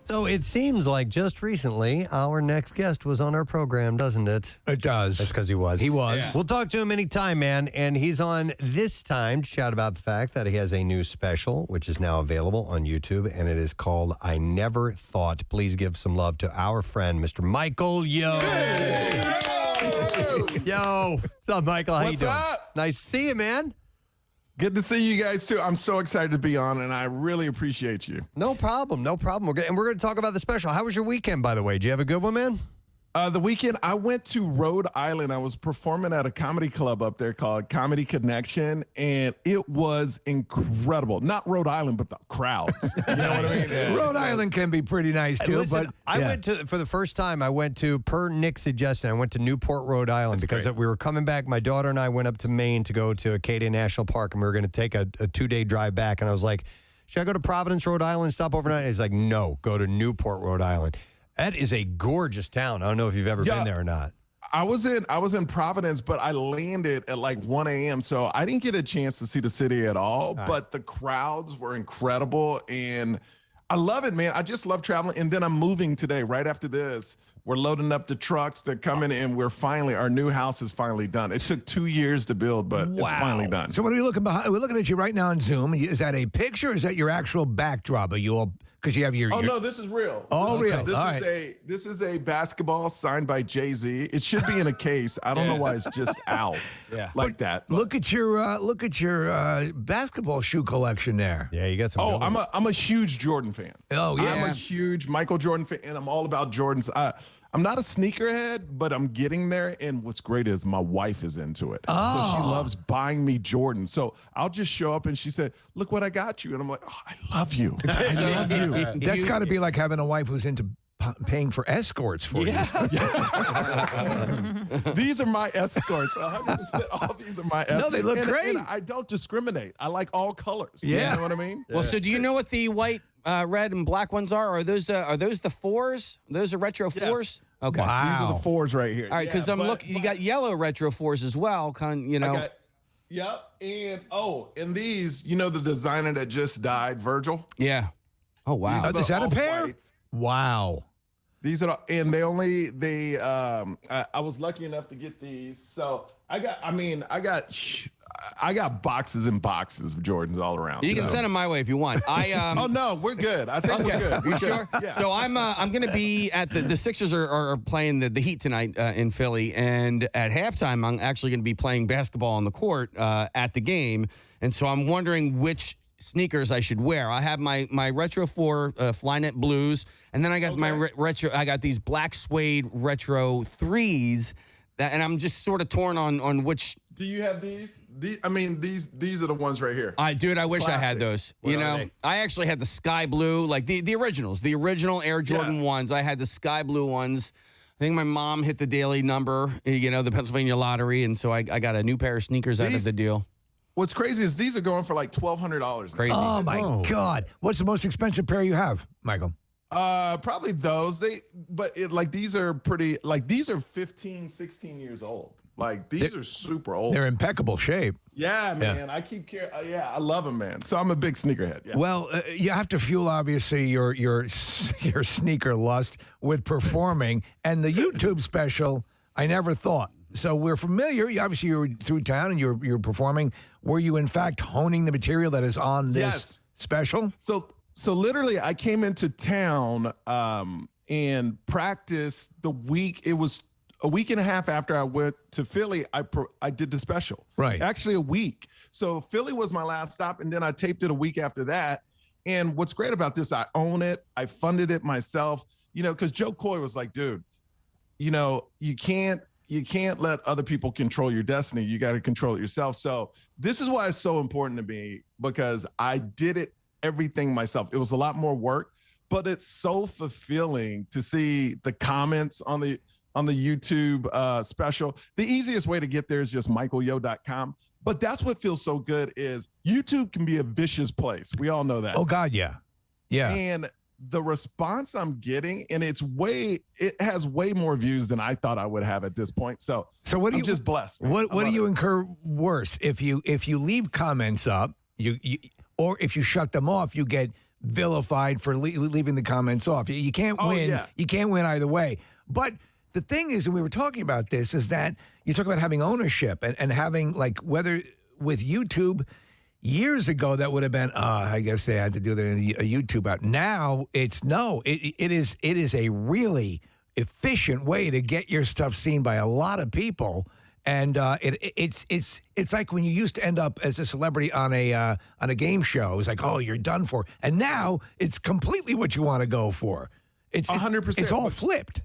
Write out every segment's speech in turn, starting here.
So it seems like just recently our next guest was on our program, doesn't it? It does. That's because he was. He was. Yeah. We'll talk to him anytime, man. And he's on this time to chat about the fact that he has a new special, which is now available on YouTube, and it is called I Never Thought. Please give some love to our friend, Mr. Michael Yo. Hey! Yo. What's up, Michael? How What's you doing? up? Nice to see you, man. Good to see you guys, too. I'm so excited to be on, and I really appreciate you. No problem. No problem. We're going to talk about the special. How was your weekend, by the way? Did you have a good one, man? The weekend, I went to Rhode Island. I was performing at a comedy club up there called Comedy Connection, and it was incredible. Not Rhode Island, but the crowds. You know what I mean? Rhode Island can be pretty nice, too. Listen, but I yeah. went to, for the first time, per Nick's suggestion, I went to Newport, Rhode Island because we were coming back. My daughter and I went up to Maine to go to Acadia National Park, and we were going to take a 2-day drive back. And I was like, should I go to Providence, Rhode Island, stop overnight? He's like, no, go to Newport, Rhode Island. That is a gorgeous town. I don't know if you've ever been there or not. I was in Providence, but I landed at like 1 a.m., so I didn't get a chance to see the city at all. But the crowds were incredible, and I love it, man. I just love traveling. And then I'm moving today. Right after this, we're loading up the trucks. They're coming, and our new house is finally done. It took 2 years to build, but it's finally done. So what are we looking behind? We're looking at you right now on Zoom. Is that a picture or is that your actual backdrop? Are you all, because you have your... Oh, no, this is real. Oh, real. This is a basketball signed by Jay-Z. It should be in a case. I don't know why it's just out like that. Look at your basketball shoe collection there. Yeah, you got some. Oh, I'm a huge Jordan fan. Oh, yeah. I'm a huge Michael Jordan fan, and I'm all about Jordans. I'm not a sneakerhead, but I'm getting there. And what's great is my wife is into it. Oh. So she loves buying me Jordans. So I'll just show up, and she said, "Look what I got you." And I'm like, "Oh, I love you. I love you." That's got to be like having a wife who's into paying for escorts for you. These are my escorts. 100%. All these are my escorts. No, they look great. And I don't discriminate. I like all colors. Yeah. You know what I mean? Well, so do you know what the white, red, and black ones are? Are those the fours? Those are retro fours? Okay. Wow. These are the fours right here. All right, because I'm looking. You got yellow retro fours as well. Yep. And these, the designer that just died, Virgil. Yeah. Oh wow. Is that a pair? Off-whites. Wow. These are, and I was lucky enough to get these. So I got boxes and boxes of Jordans all around. You can send them my way if you want. Oh no, we're good. I think we're good. You sure? Yeah. So I'm going to be at the Sixers are playing the Heat tonight in Philly, and at halftime I'm actually going to be playing basketball on the court at the game, and so I'm wondering which sneakers I should wear. I have my Retro 4 Flynet blues, and then I got my retro. I got these black suede Retro 3s, and I'm just sort of torn on which. Do you have these? These are the ones right here. I wish I had Classic. those. What are they? I actually had the sky blue, like the originals, the original Air Jordan ones. I had the sky blue ones. I think my mom hit the daily number, the Pennsylvania lottery, and so I got a new pair of sneakers out of the deal. What's crazy is these are going for like $1,200. Crazy. Oh, my God. What's the most expensive pair you have, Michael? Probably those. These are pretty, these are 15, 16 years old. Like, these are super old. They're impeccable shape. Yeah, man. I keep care. I love them, man. So I'm a big sneakerhead. Yeah. Well, you have to fuel, obviously, your sneaker lust with performing. And the YouTube special, I never thought. So we're familiar. Obviously, you're through town and you're performing. Were you, in fact, honing the material that is on this special? So literally, I came into town and practiced the week. It was a week and a half after I went to Philly. I did the special. Right. Actually, a week. So Philly was my last stop, and then I taped it a week after that. And what's great about this, I own it. I funded it myself. Because Joe Coy was like, dude, you can't let other people control your destiny. You got to control it yourself. So this is why it's so important to me, because I did everything myself. It was a lot more work, but it's so fulfilling to see the comments on the YouTube special. The easiest way to get there is just michaelyo.com. But that's what feels so good is YouTube can be a vicious place. We all know that. Oh, God, yeah. Yeah. And the response I'm getting, and it has way more views than I thought I would have at this point. So what do I'm you just blessed. Man. What do you incur worse? If you leave comments up, you or if you shut them off, you get vilified for leaving the comments off. You can't win. Yeah. You can't win either way. But the thing is, and we were talking about this, is that you talk about having ownership and having, like, whether with YouTube years ago that would have been, I guess they had to do a YouTube out. Now it is a really efficient way to get your stuff seen by a lot of people. And it's like when you used to end up as a celebrity on a game show. It's like, oh, you're done for. And now it's completely what you want to go for. It's 100%. It's all flipped.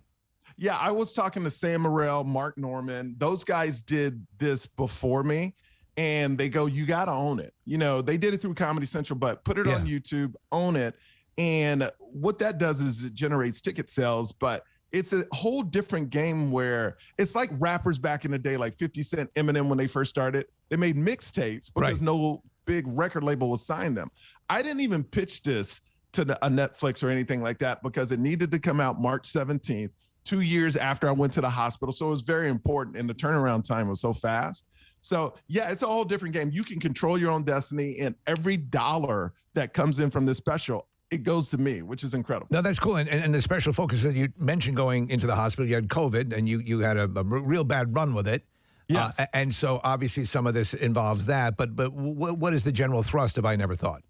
Yeah, I was talking to Sam Morril, Mark Norman. Those guys did this before me, and they go, you got to own it. You know, they did it through Comedy Central, but put it on YouTube, own it. And what that does is it generates ticket sales, but it's a whole different game where it's like rappers back in the day, like 50 Cent, Eminem, when they first started. They made mixtapes because no big record label would sign them. I didn't even pitch this to a Netflix or anything like that because it needed to come out March 17th, 2 years after I went to the hospital. So it was very important, and the turnaround time was so fast. So, yeah, it's a whole different game. You can control your own destiny, and every dollar that comes in from this special, it goes to me, which is incredible. No, that's cool. And the special focus that you mentioned going into the hospital, you had COVID, and you had a real bad run with it. Yes. And so obviously some of this involves that. But what is the general thrust of I Never Thought?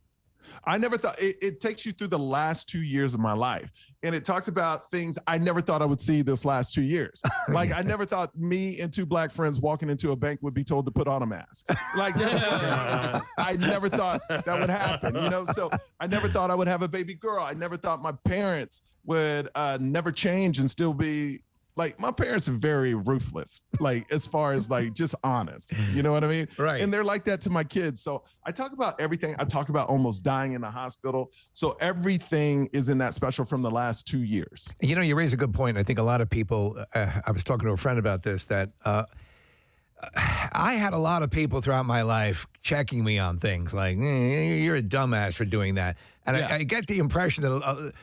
I never thought it takes you through the last 2 years of my life. And it talks about things I never thought I would see this last 2 years. Like I never thought me and two black friends walking into a bank would be told to put on a mask. Like I never thought that would happen, you know? So I never thought I would have a baby girl. I never thought my parents would never change and still be like, my parents are very ruthless, like as far as like just honest, you know what I mean? Right. And they're like that to my kids. So I talk about everything. I talk about almost dying in the hospital. So everything is in that special from the last 2 years. You know, you raise a good point. I think a lot of people, I was talking to a friend about this, that I had a lot of people throughout my life checking me on things like, you're a dumbass for doing that. And I get the impression that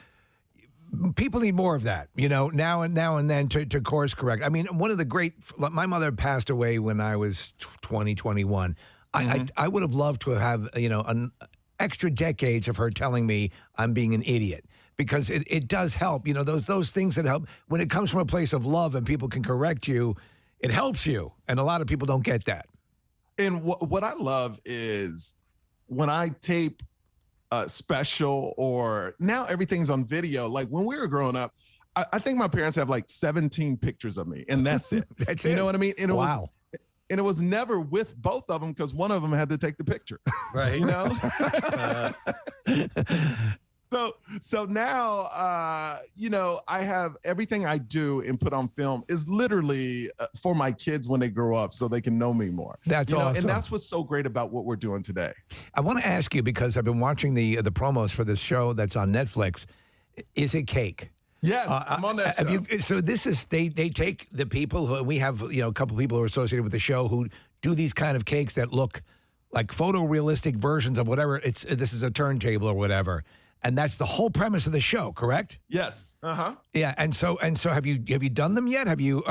people need more of that, you know, now and then to course correct. I mean, one of the my mother passed away when I was 21. I would have loved to have, you know, an extra decades of her telling me I'm being an idiot, because it does help, you know, those things that help when it comes from a place of love and people can correct you, it helps you. And a lot of people don't get that. And what I love is when I tape special, or now everything's on video. Like when we were growing up, I think my parents have like 17 pictures of me, and that's it. You know what I mean? And it was never with both of them because one of them had to take the picture. Right. You know? So now, you know, I have everything I do and put on film is literally for my kids when they grow up so they can know me more. That's awesome. And that's what's so great about what we're doing today. I want to ask you, because I've been watching the promos for this show that's on Netflix. Is it cake? Yes, I'm on that show. So this is, they take the people who, we have, you know, a couple people who are associated with the show who do these kind of cakes that look like photorealistic versions of whatever. This is a turntable or whatever. And that's the whole premise of the show, correct? Yes. Yeah. And so have you done them yet? Have you?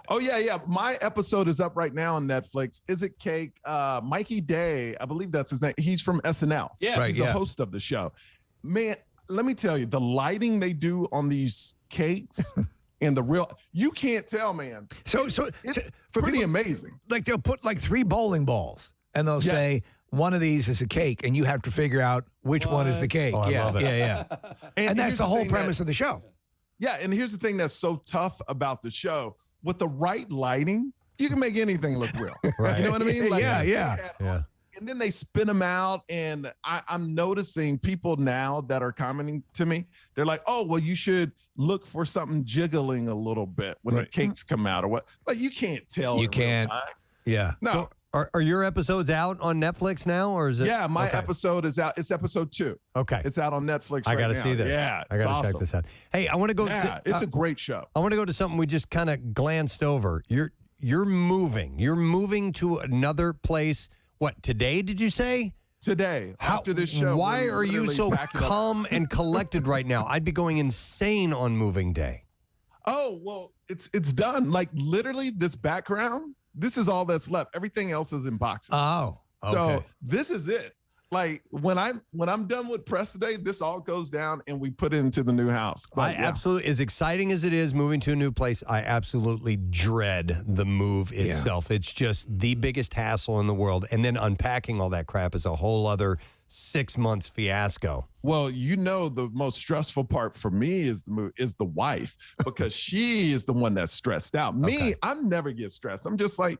Oh yeah. My episode is up right now on Netflix. Is it cake? Mikey Day, I believe that's his name. He's from SNL. Yeah, he's the host of the show. Man, let me tell you, the lighting they do on these cakes and the real, you can't tell, man. So it's for pretty people, amazing. Like they'll put like 3 bowling balls and they'll say, one of these is a cake, and you have to figure out which one is the cake. Oh, I love it. Yeah. And that's the whole premise of the show. Yeah, and here's the thing that's so tough about the show. With the right lighting, you can make anything look real. Right. You know what I mean? Like, Yeah. And then they spin them out, and I'm noticing people now that are commenting to me. They're like, "Oh, well, you should look for something jiggling a little bit when the cakes come out, or what?" But you can't tell. You can't. Real time. Yeah. No. So are your episodes out on Netflix now, or is it? Yeah, my episode is out. It's episode 2. Okay. It's out on Netflix. I got to see this. Yeah, I got to check this out. Hey, I want to go. It's a great show. I want to go to something we just kind of glanced over. You're moving. You're moving to another place. What, today? Did you say? Today, after this show. Why are you so packing up. calm and collected right now? I'd be going insane on moving day. Oh, well, it's done. Like literally, this background. This is all that's left. Everything else is in boxes. Oh, okay. So this is it. Like when I'm done with press today, this all goes down and we put it into the new house. But, Absolutely, as exciting as it is moving to a new place, I absolutely dread the move itself. It's just the biggest hassle in the world. And then unpacking all that crap is a whole other 6 months fiasco. Well, the most stressful part for me is the wife, because she is the one that's stressed out. Me, I never get stressed. I'm just like,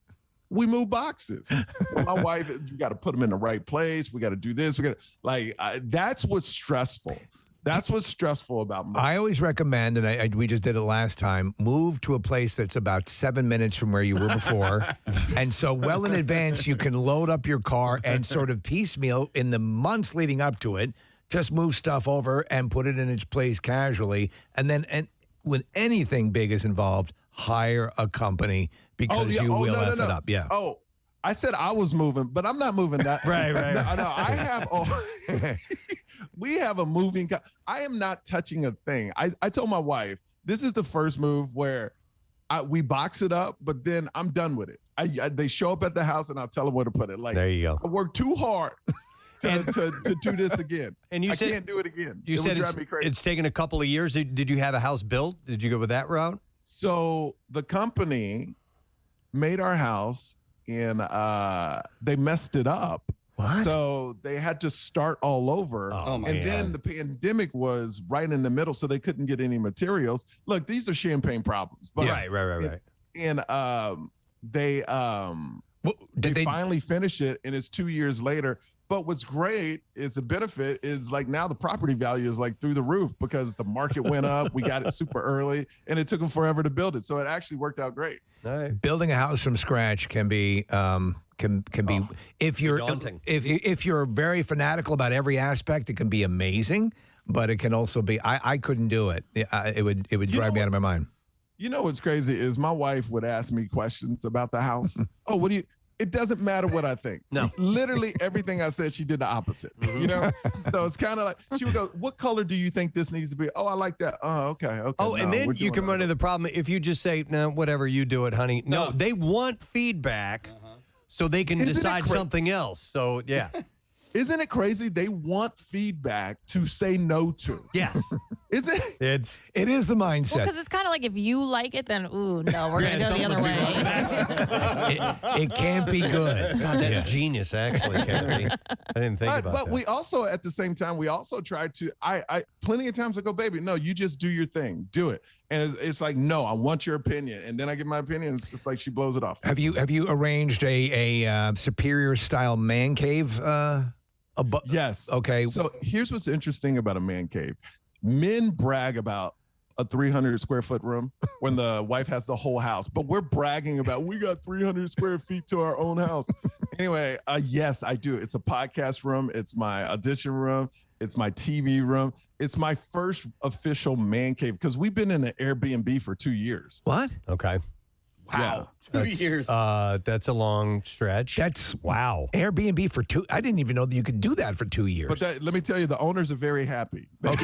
we move boxes. My wife, you got to put them in the right place. We got to do this. That's what's stressful. That's what's stressful about moving. I always recommend, and we just did it last time, move to a place that's about 7 minutes from where you were before. And so well in advance, you can load up your car and sort of piecemeal in the months leading up to it, just move stuff over and put it in its place casually. And then when anything big is involved, hire a company because you will F it up. Yeah. Oh, I said I was moving, but I'm not moving that. Right. No, I have. We have a moving. I am not touching a thing. I told my wife, this is the first move where we box it up, but then I'm done with it. They show up at the house and I'll tell them where to put it. Like, there you go. I worked too hard to do this again. And you said, can't do it again. You said it's taken a couple of years. Did you have a house built? Did you go with that route? So the company made our house and they messed it up. What? So they had to start all over. Then the pandemic was right in the middle, so they couldn't get any materials. Look, these are champagne problems. But Right. And they finally finished it, and it's 2 years later. But what's great is the benefit is like now the property value is like through the roof because the market went up. We got it super early, and it took them forever to build it. So it actually worked out great. Nice. Building a house from scratch can be can be if you're daunting. if you're very fanatical about every aspect, it can be amazing. But it can also be I couldn't do it. It would drive me out of my mind. You know what's crazy is my wife would ask me questions about the house. It doesn't matter what I think. No. Literally everything I said, she did the opposite. You know? So it's kind of like, she would go, what color do you think this needs to be? Oh, I like that. Oh, okay. Oh, and then you can run into the problem if you just say, no, whatever, you do it, honey. No, they want feedback so they can decide something else. So, yeah. Isn't it crazy? They want feedback to say no to. Yes. Is it? It is the mindset. Well, because it's kind of like if you like it, then ooh, no, we're gonna go the other way. It can't be good. God, that's genius, actually, Kathy. I didn't think about that. But we also, at the same time, try to. I plenty of times I go, baby, no, you just do your thing, do it. And it's like, no, I want your opinion, and then I give my opinion. It's just like she blows it off. Have you arranged a superior style man cave? Yes. Okay. So here's what's interesting about a man cave. Men brag about a 300 square foot room when the wife has the whole house, but we're bragging about we got 300 square feet to our own house. Anyway, yes, I do. It's a podcast room. It's my audition room. It's my TV room. It's my first official man cave because we've been in an Airbnb for 2 years. What? Okay. Wow. 2 years. That's a long stretch. Wow. Airbnb for 2. I didn't even know that you could do that for 2 years. But let me tell you, the owners are very happy. Yeah,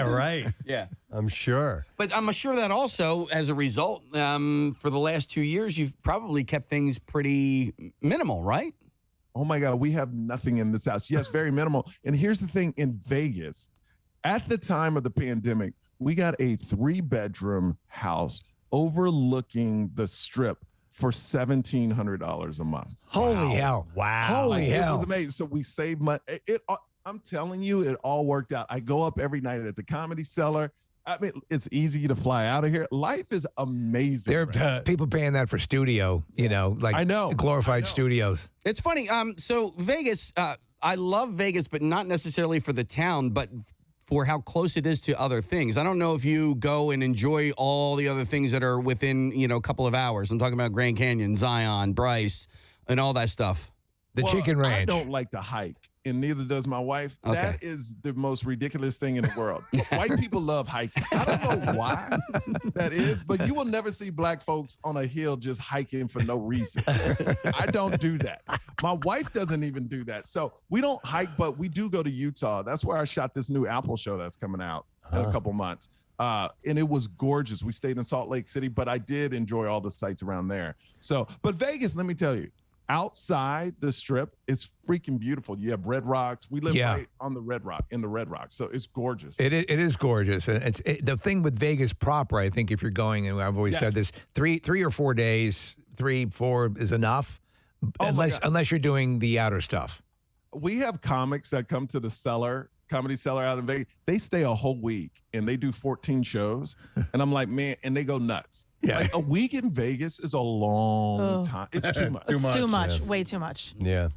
right. Yeah. I'm sure. But I'm sure that also, as a result, for the last 2 years, you've probably kept things pretty minimal, right? Oh, my God. We have nothing in this house. Yes, very minimal. And here's the thing. In Vegas, at the time of the pandemic, we got a 3-bedroom house overlooking the Strip for $1,700 a month. Holy hell. Wow. Holy hell. It was amazing. So we saved money. I'm telling you, it all worked out. I go up every night at the Comedy Cellar. I mean, it's easy to fly out of here. Life is amazing. There are people paying that for studio, like I know. glorified studios. It's funny. So Vegas, I love Vegas, but not necessarily for the town, but for how close it is to other things. I don't know if you go and enjoy all the other things that are within, a couple of hours. I'm talking about Grand Canyon, Zion, Bryce, and all that stuff. The chicken ranch. I don't like to hike, and neither does my wife. Okay. That is the most ridiculous thing in the world. White people love hiking. I don't know why that is, but you will never see black folks on a hill just hiking for no reason. I don't do that. My wife doesn't even do that. So we don't hike, but we do go to Utah. That's where I shot this new Apple show that's coming out in a couple months. And it was gorgeous. We stayed in Salt Lake City, but I did enjoy all the sights around there. So, but Vegas, let me tell you, outside the Strip, it's freaking beautiful. You have Red Rocks. We live Yeah. right on the Red Rock, in the Red Rock. So it's gorgeous. It is gorgeous, and the thing with Vegas proper. I think if you're going, and I've always said this, 3 or 4 days, 3, 4 is enough, unless you're doing the outer stuff. We have comics that come to the Comedy Cellar out in Vegas. They stay a whole week and they do 14 shows. And I'm like, man, and they go nuts. Yeah. Like, a week in Vegas is a long time. It's too much. It's too much. Way too much. Yeah.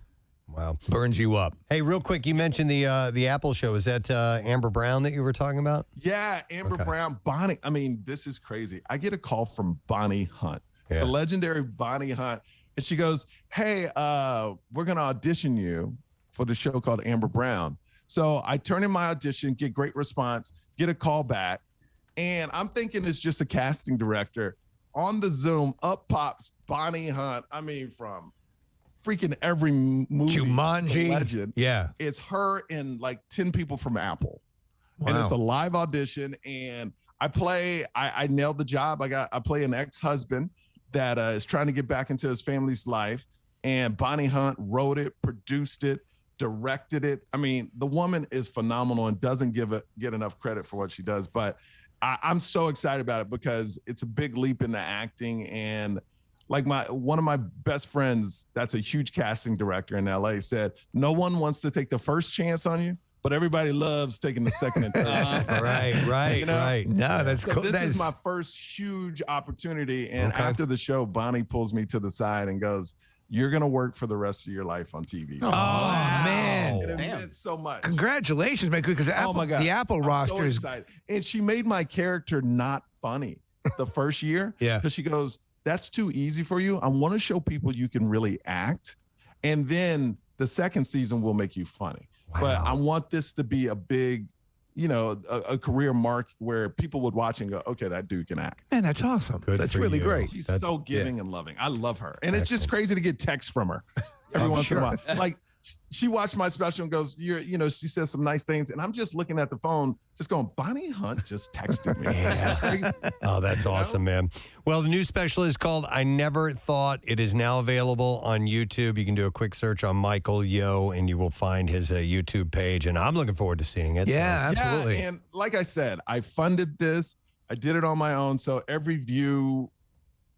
Wow. Burns you up. Hey, real quick, you mentioned the Apple show. Is that Amber Brown that you were talking about? Yeah, Amber Brown, Bonnie. I mean, this is crazy. I get a call from Bonnie Hunt, the legendary Bonnie Hunt. And she goes, hey, we're going to audition you for the show called Amber Brown. So I turn in my audition, get great response, get a call back. And I'm thinking it's just a casting director. On the Zoom, up pops Bonnie Hunt. I mean, from freaking every movie. Jumanji. Legend. Yeah. It's her and like 10 people from Apple. Wow. And it's a live audition. And I nailed the job. I play an ex-husband that is trying to get back into his family's life. And Bonnie Hunt wrote it, produced it, directed it. I mean, the woman is phenomenal and doesn't get enough credit for what she does. But I'm so excited about it because it's a big leap into acting. And like one of my best friends, that's a huge casting director in LA, said, no one wants to take the first chance on you, but everybody loves taking the second and third chance. Right. You know? Right. No, that's So cool. this is my first huge opportunity. And after the show, Bonnie pulls me to the side and goes, you're going to work for the rest of your life on TV. Oh, man. And it meant so much. Congratulations, man. Because Oh my God. the Apple I'm roster so is. excited. And she made my character not funny the first year. Yeah. Because she goes, that's too easy for you. I want to show people you can really act. And then the second season will make you funny. Wow. But I want this to be a big, a career mark where people would watch and go, okay, that dude can act. Man, that's awesome. Good That's for really you. great. She's so giving and loving. I love her. And it's just crazy to get texts from her every once in a while. Like, she watched my special and goes, she says some nice things. And I'm just looking at the phone, just going, Bonnie Hunt just texted me. Yeah. Oh, that's awesome, man. Well, the new special is called I Never Thought. It is now available on YouTube. You can do a quick search on Michael Yo, and you will find his YouTube page. And I'm looking forward to seeing it. Yeah, absolutely. Yeah, and like I said, I funded this. I did it on my own. So every view,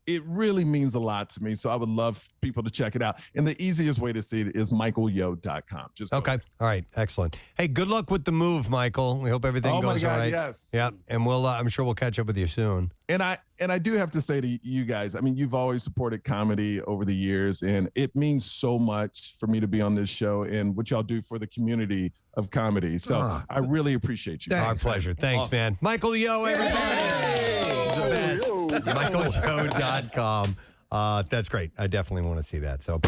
it really means a lot to me. So I would love people to check it out. And the easiest way to see it is michaelyo.com. Just go Okay. there. All right. Excellent. Hey, good luck with the move, Michael. We hope everything Oh my goes God, all right. yes. Yeah. And I'm sure we'll catch up with you soon. And I do have to say to you guys, I mean, you've always supported comedy over the years, and it means so much for me to be on this show and what y'all do for the community of comedy. So I really appreciate you. Our pleasure. Thanks, man. Michael Yo, everybody. He's the best. MichaelYo.com. That's great. I definitely want to see that. So.